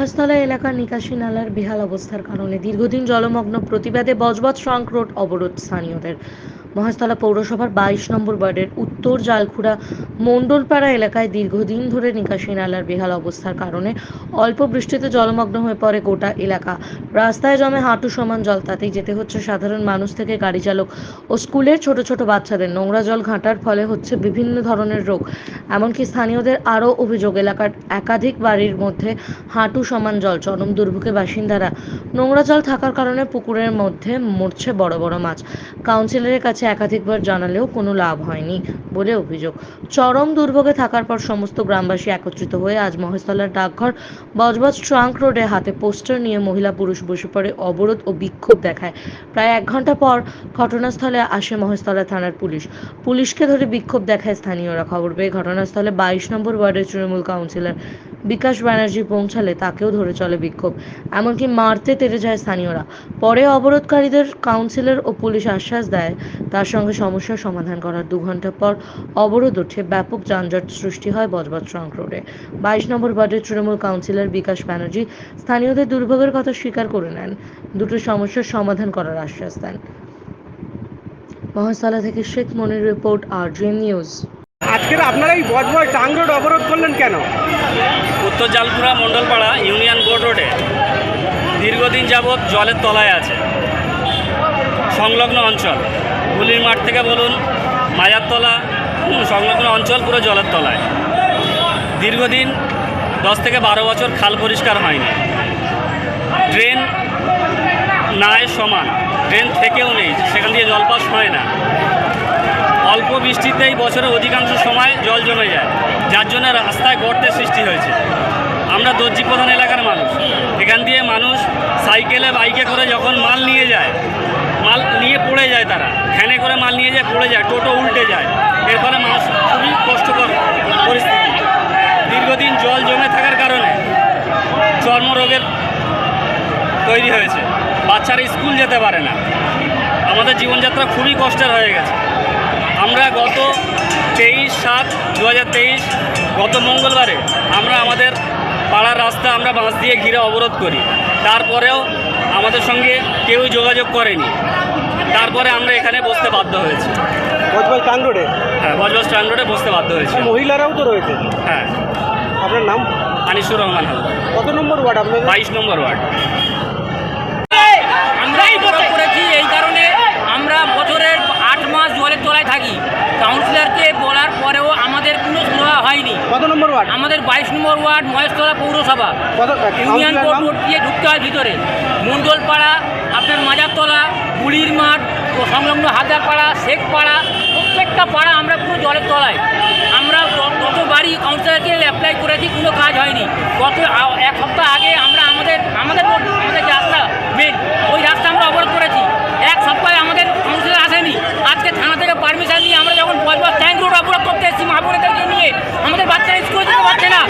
মহেশতলা এলাকার নিকাশি নালার বেহাল অবস্থার কারণে দীর্ঘদিন জলমগ্ন, প্রতিবাদে বজবজ ট্রাঙ্ক রোড অবরোধ স্থানীয়দের। মহেশতলা পৌরসভার 22 নম্বর ওয়ার্ডের উত্তর জালখুড়া মণ্ডলপাড়া এলাকায় দীর্ঘদিন ধরে নিকাশি নালার বেহাল অবস্থার কারণে অল্প বৃষ্টিতে জলমগ্ন হয়ে পড়ে গোটা এলাকা। রাস্তায় জমে হাঁটু সমান জল, তাতেই যেতে হচ্ছে সাধারণ মানুষ থেকে গাড়ি চালক ও স্কুলের ছোট ছোট বাচ্চাদের। নোংরা জল ঘাঁটার ফলে হচ্ছে বিভিন্ন ধরনের রোগ। এমনকি স্থানীয়দের আরও অভিযোগ, এলাকার একাধিক বাড়ির মধ্যে হাঁটু সমান জল, চরম দুর্ভোগে বাসিন্দারা। নোংরা জল থাকার কারণে পুকুরের মধ্যে মরছে বড় বড় মাছ। কাউন্সিলরের কাছে একাধিকবার জানালেও কোনো লাভ হয়নি বলে অভিযোগ। চরম দুর্ভোগে থাকার পর সমস্ত গ্রামবাসী একত্রিত হয়ে আজ মহেশতলার ডাকঘর বজবজ ট্রাঙ্ক রোডে হাতে পোস্টার নিয়ে মহিলা পুরুষ বসে পড়ে অবরোধ ও বিক্ষোভ দেখায়। প্রায় 1 ঘন্টা পর ঘটনাস্থলে আসে মহেশতলা থানার পুলিশকে ধরে বিক্ষোভ দেখায় স্থানীয়রা। খবর পেয়ে ঘটনাস্থলে 22 নম্বর ওয়ার্ডের তৃণমূল কাউন্সিলর বিকাশ ব্যানার্জি পৌঁছালে তাকেও ধরে চলে বিক্ষোভ, এমনকি মারতে তেড়ে যায় স্থানীয়রা। পরে অবরোধকারীদের কাউন্সিলর ও পুলিশ আশ্বাস দেয় তার সঙ্গে সমস্যার সমাধান করার। 2 ঘন্টা পর অবরোধ ওঠে, ব্যাপক যানজট সৃষ্টি হয় বজবজ ট্রাঙ্ক রোডে। 22 নম্বর ওয়ার্ডের তৃণমূল কাউন্সিলর বিকাশ ব্যানার্জি স্থানীয়দের দুর্ভোগের কথা স্বীকার করে নেন, দুটো সমস্যার সমাধান করার আশ্বাস দেন। মহেশতলা থেকে শেখ মনির রিপোর্ট, RGN নিউজ। আজকের আপনারা এই বজবজ ট্রাঙ্ক রোড অবরোধ করলেন কেন? উত্তর জালপুরা মণ্ডলপাড়া ইউনিয়ন বোর্ড রোডে দীর্ঘদিন যাবৎ জলের তলায় আছে সংলগ্ন অঞ্চল। গুলির মাঠ থেকে বলুন, মাজারতলা, সংলগ্ন অঞ্চল পুরো জলের তলায়। দীর্ঘদিন 10 থেকে 12 বছর খাল পরিষ্কার হয়নি। ড্রেন নাই সমান, ড্রেন থেকেও নেই, সেখান দিয়ে জল পাস হয় না। অল্প বৃষ্টিতেই বছরের অধিকাংশ সময় জল জমে যায়, যার জন্য রাস্তায় গর্তের সৃষ্টি হয়েছে। আমরা দর্জি প্রধান এলাকার মানুষ, এখান দিয়ে মানুষ সাইকেলে বাইকে করে যখন মাল নিয়ে যায়, মাল নিয়ে পড়ে যায়, তারা ভ্যানে করে মাল নিয়ে যায়, পড়ে যায়, টোটো উল্টে যায়। এর ফলে মানুষ খুবই কষ্টকর পরিস্থিতি। দীর্ঘদিন জল জমে থাকার কারণে চর্মরোগের তৈরি হয়েছে, বাচ্চারা স্কুল যেতে পারে না। আমাদের জীবনযাত্রা খুবই কষ্টের হয়ে গেছে। আমরা গত 23/7/2023 গত মঙ্গলবারে আমরা আমাদের পাড়ার রাস্তা আমরা বাঁশ দিয়ে ঘিরে অবরোধ করি। তারপরেও আমাদের সঙ্গে কেউই যোগাযোগ করেনি। তারপরে আমরা এখানে বসতে বাধ্য হয়েছি। বজবজ ট্রাঙ্ক রোডে? হ্যাঁ, বজবজ ট্রাঙ্ক রোডে বসতে বাধ্য হয়েছি। মহিলারাও তো রয়েছে? হ্যাঁ। আপনার নাম? আনিসুর রহমান হালদার। কত নম্বর ওয়ার্ড আপনার? 22 নম্বর ওয়ার্ড। আমরাই অবরোধ করেছি এই কারণে, আমরা বছরের 8 মাস জলের তলায় থাকি। কাউন্সিলরকে বলার পরেও আমাদের কোনো সুরাহা হয়নি। কত নম্বর ওয়ার্ড? আমাদের 22 নম্বর ওয়ার্ড, মহেশতলা পৌরসভা, ইউনিয়ন বোর্ড দিয়ে ঢুকতে হয় ভিতরে। মণ্ডলপাড়া, আপনার মাজারতলা, গুলির মাঠ ও সংলগ্ন হাজারপাড়া, শেখপাড়া, প্রত্যেকটা পাড়া আমরা পুরো জলের তলায়। আমরা কত বাড়ি কাউন্সিলরকে অ্যাপ্লাই করেছি, কোনো কাজ হয়নি। গত 1 সপ্তাহ আগে আমরা আমাদের যে রাস্তা মেন, ওই রাস্তা আমরা অবরোধ করেছি। 1 সপ্তাহে আমাদের কাউন্সিলর আসেনি। আজকে থানা থেকে পারমিশন নিয়ে আমরা যখন বজবজ ট্রাঙ্ক রোড অবরোধ করতে এসেছি, মহাপুরেদেরকে নিয়ে, আমাদের বাচ্চারা স্কুলে যেতে পারছে না।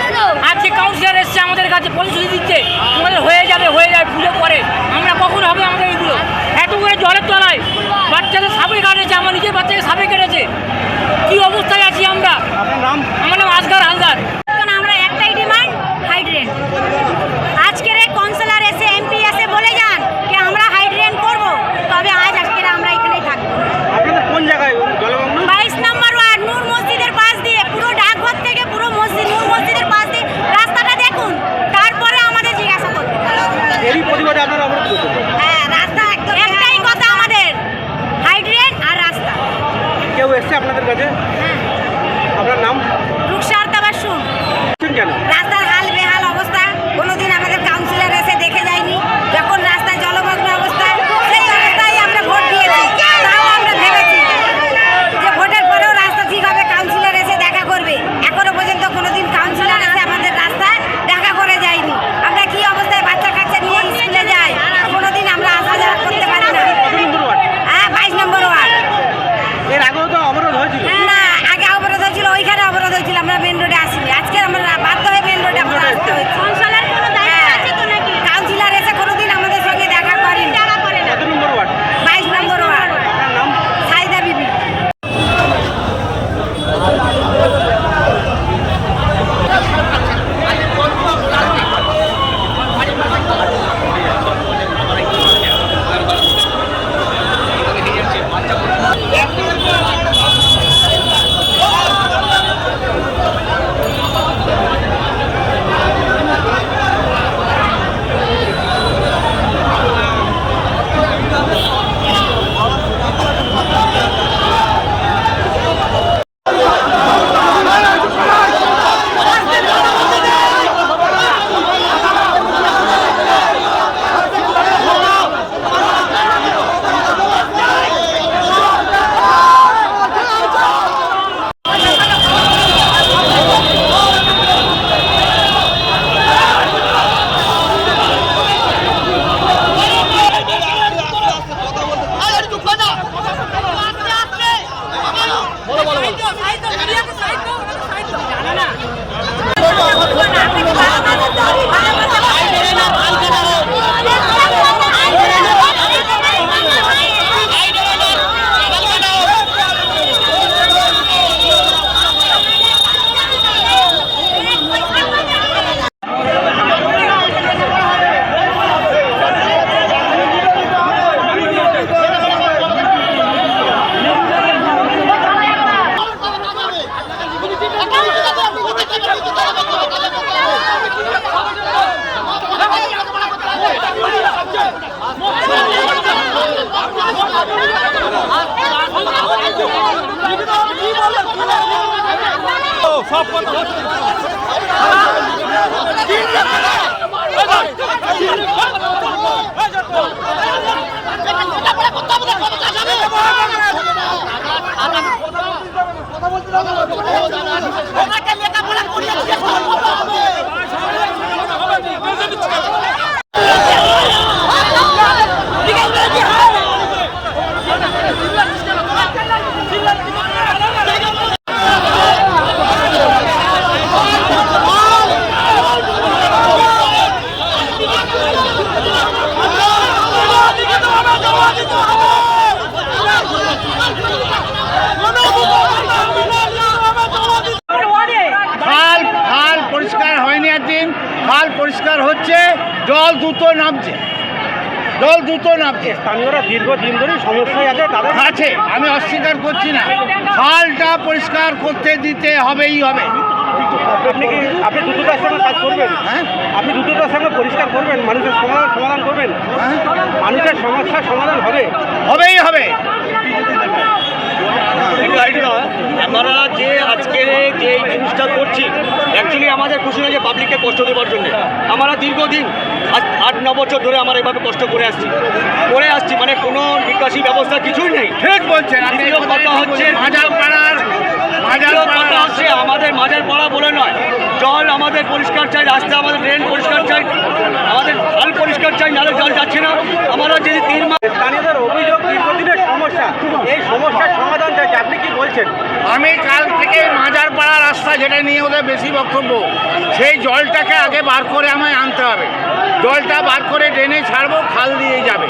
আজকে কাউন্সিলর এসছে আমাদের কাছে, পরিস্থিতি দিচ্ছে আমাদের হয়ে যাবে পুজো পরে। আমরা কখন হবে আমাদের এইগুলো? এত করে জলের তলায় বাচ্চাদের সাপে কাটেছে, আমার নিজের বাচ্চাকে সাপে কেটেছে। কী অবস্থায় আছি আমরা? আপনার নাম? আমার নাম আসগার হালদার। আমরা একটাই ডিমান্ড, হাইড্রেন। আজকের কাউন্সিলর এসে, এমপি এসে বলে যান যে আমরা হাইড্রেন করব, তবে আজকের আমরা এখানেই থাকবো। আপনাদের কোন জায়গায় জলমগ্ন? 22 নম্বর ওয়ার্ড, নূর মসজিদের পাশ দিয়ে, পুরো ডাকঘর থেকে পুরো মসজিদ, নূর মসজিদের পাশ দিয়ে রাস্তাটা দেখুন, তারপরে আমাদের জিজ্ঞাসা করবেন। এরই প্রতিবাদে আপনারা অবরোধ করছেন? হ্যাঁ, রাস্তা একটাই কথা আমাদের, হাইড্রেন আর রাস্তা। কেউ এসছে আপনাদের কাছে? হ্যাঁ। আপনার নাম? রুকসার তাবাসসুম। কেন? রাস্তার হাল বেহাল অবস্থা, কোনোদিন আমাদের কাউন্সিলর এসে দেখে যায়নি। যখন রাস্তায় জলমগ্ন অবস্থায়, সেই অবস্থায় আমরা ভোট দিয়েছি। তাও আমরা ভেবেছি যে ভোটের পরেও রাস্তা ঠিক হবে, কাউন্সিলর এসে দেখা করবে। এখনো পর্যন্ত কোনোদিন কাউন্সিলর এসে আমাদের রাস্তায় দেখা করে যায়নি। আমরা কি অবস্থায় বাচ্চা কাচ্চা নিয়ে স্কুলে যাই, কোনোদিন আমরা আসা যাওয়া করতে পারি না। কত নম্বর ওয়ার্ড? হ্যাঁ, 22 নম্বর ওয়ার্ড। এর আগেও তো অবরোধ হয়েছিল? না, আগে অবরোধ হয়েছিল, ওইখানে অবরোধ হয়েছিল, আমরা মেন রোডে আসিনি। আজকে আমরা বাধ্য হয়ে মেন রোডে আমরা আসতে হয়েছে। কাউন্সিলর এসে কোনোদিন আমাদের সঙ্গে দেখা করেনি। কত নম্বর ওয়ার্ড? 22 নম্বর ওয়ার্ড। আপনার নাম? সাইদা বিবি। খাল পরিষ্কার হয়নি, একদিন খাল পরিষ্কার হচ্ছে, জল দ্রুত নামছে। স্থানীয়রা দীর্ঘদিন ধরেই সমস্যায় আছে, তাদের আছে, আমি অস্বীকার করছি না। খালটা পরিষ্কার করতে দিতে হবেই হবে। আপনি দ্রুততার সঙ্গে কাজ করবেন? হ্যাঁ, আপনি দ্রুততার সঙ্গে পরিষ্কার করবেন, মানুষের সমাধান করবেন, মানুষের সমস্যার সমাধান হবেই হবে। আমরা যে আজকের যে জিনিসটা করছি অ্যাকচুয়ালি আমাদের খুশি নয় যে পাবলিককে কষ্ট দেওয়ার জন্য। আমরা দীর্ঘদিন 8-9 বছর ধরে আমরা এভাবে কষ্ট করে আসছি মানে কোনো নিকাশি ব্যবস্থা কিছুই নেই। ঠিক বলছেন। কথা হচ্ছে কথা হচ্ছে আমাদের মাঝের পাড়া বলে নয়, জল আমাদের পরিষ্কার চাই, রাস্তা আমাদের ড্রেন পরিষ্কার চাই, আমাদের খাল পরিষ্কার চাই, নাহলে জল যাচ্ছে না। আমরা যদি 3 মাস স্থানীয়দের অভিযোগ দীর্ঘদিনের সমস্যা, এই সমস্যার সমাধান চাইছে, আপনি কি বলছেন? আমি কাল থেকে মাজারপাড়া রাস্তা, যেটা নিয়ে ওদের বেশি বক্তব্য, সেই জলটাকে আগে বার করে আমায় আনতে হবে। জলটা বার করে ড্রেনে ছাড়বো, খাল দিয়ে যাবে,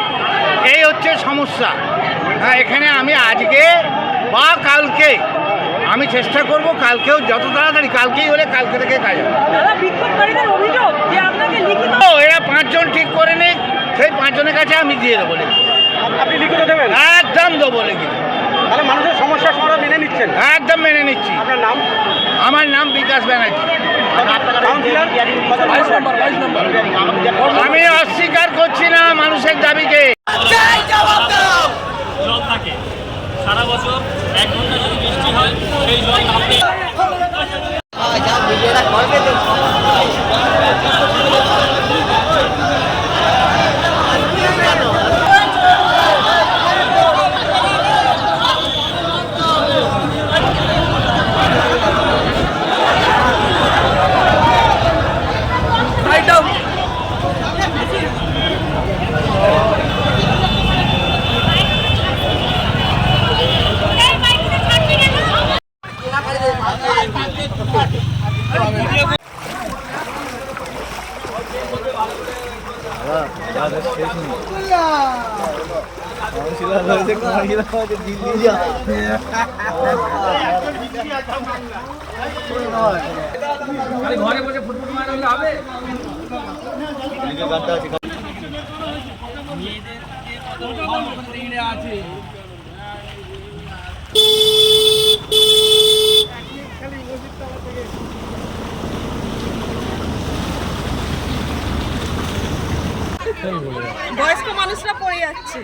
এই হচ্ছে সমস্যা। হ্যাঁ, এখানে আমি আজকে বা কালকে আমি চেষ্টা করব, কালকেও যত তাড়াতাড়ি, কালকেই হলে কালকে থেকে কাজ হবে। এরা 5 জন ঠিক করে নিক, সেই 5 জনের কাছে আমি দিয়ে দেবো। আপনি লিখিত দেবেন? একদম দেবো লিখে। তাহলে মানুষের সমস্যার সমাধান মেনে নিচ্ছেন? একদম মেনে নিচ্ছি। আপনার নাম? আমার নাম বিকাশ ব্যানার্জি। আমি অস্বীকার করছি না মানুষের দাবিকে। জল থাকে সারা বছর, 1 ঘন্টা যদি বৃষ্টি হয় সেই জল নামবে। ঘরে বসে ফুটবল মারা হবে। বয়স্ক মানুষরা পড়ে যাচ্ছে।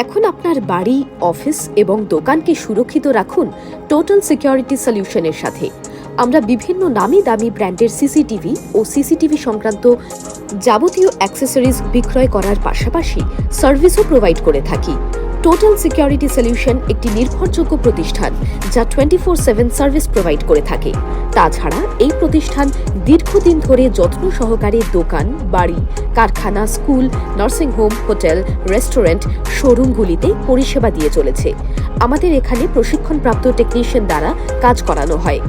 এখন আপনার বাড়ি, অফিস এবং দোকানকে সুরক্ষিত রাখুন টোটাল সিকিউরিটি সলিউশনের সাথে। আমরা বিভিন্ন নামি দামি ব্র্যান্ডের সিসিটিভি ও সিসিটিভি সংক্রান্ত যাবতীয় অ্যাক্সেসরিজ বিক্রয় করার পাশাপাশি সার্ভিসও প্রোভাইড করে থাকি। টোটাল সিকিউরিটি সলিউশন একটি নির্ভরযোগ্য প্রতিষ্ঠান যা 24/7 সার্ভিস প্রোভাইড করে থাকে। তাছাড়া এই প্রতিষ্ঠান দীর্ঘদিন ধরে যত্ন সহকারে দোকান, বাড়ি, কারখানা, স্কুল, নার্সিংহোম, হোটেল, রেস্টুরেন্ট, শোরুমগুলিতে পরিষেবা দিয়ে চলেছে। আমাদের এখানে প্রশিক্ষণপ্রাপ্ত টেকনিশিয়ান দ্বারা কাজ করানো হয়।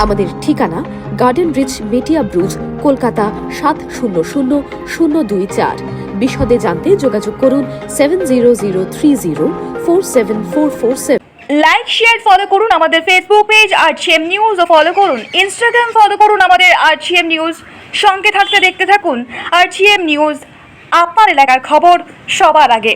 আমাদের ঠিকানা গার্ডেন রিচ, মেটিয়া ব্রুজ, কলকাতা 700024। বিশদে জানতে যোগাযোগ করুন 7003047447। লাইক শেয়ার ফলো করুন আমাদের ফেসবুক পেজ RGM নিউজ ও ফলো করুন ইনস্টাগ্রাম ফলো করুন আমাদের RGM নিউজ। সঙ্গে থাকতে দেখতে থাকুন RGM নিউজ, আপনার এলাকার খবর সবার আগে।